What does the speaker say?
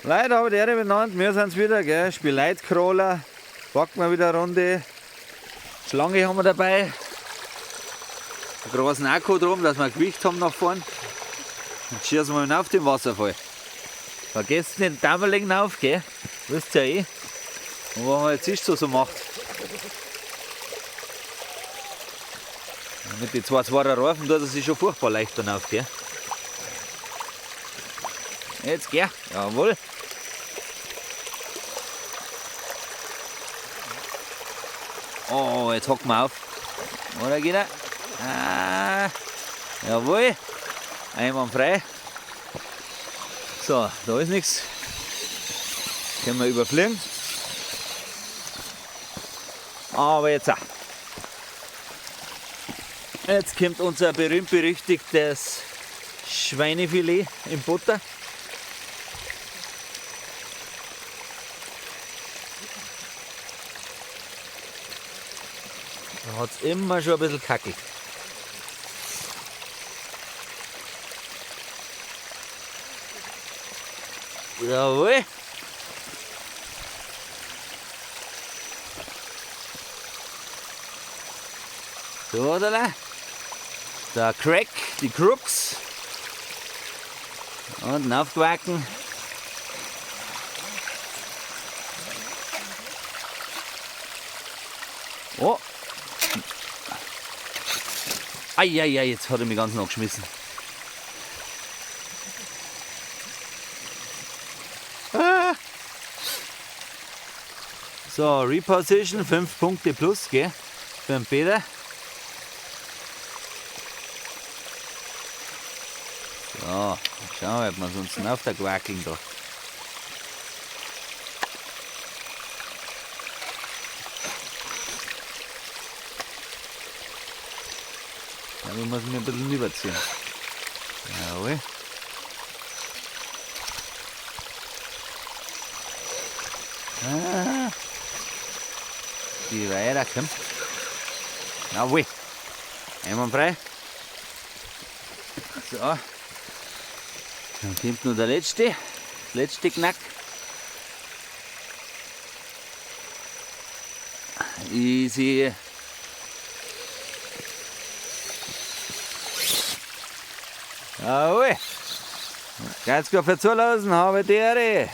Leute, habe ich die Ehre benannt, wir sind es wieder, gell? Spiel Leitcrawler, packen wir wieder eine Runde. Schlange haben wir dabei. Einen großen Akku drum, dass wir ein Gewicht haben nach vorne. Jetzt schießen wir ihn auf den Wasserfall. Vergesst nicht den Daumen legen auf, gell? Wisst ihr ja eh. Und was man jetzt so macht. Mit den 2,2er Reifen tut er sich schon furchtbar leicht dann auf, gell? Jetzt geh, jawohl. Oh, jetzt hocken wir auf. Oder geht er? Ah, jawohl. Einwandfrei. So, da ist nichts. Können wir überfliegen. Aber jetzt auch. Jetzt kommt unser berühmt-berüchtigtes Schweinefilet im Butter. Da hat es immer schon ein bisschen kackelt. Jawohl. So, da. Der Crack, die Crooks. Und aufgewacken. Oh. Eieiei, jetzt hat er mich ganz nachgeschmissen. Ah. So, Reposition, 5 Punkte plus, gell? Für den Peter. So, schauen wir, ob wir sonst auf der Quackeln da. Ja, ich muss mich ein bisschen überziehen. Jawohl. Ah. Die weiter, komm. Jawohl. Einwandfrei. So. Dann kommt noch der letzte Knack. Easy. Jawohl. Ganz gut für zulassen, habe die Ehre.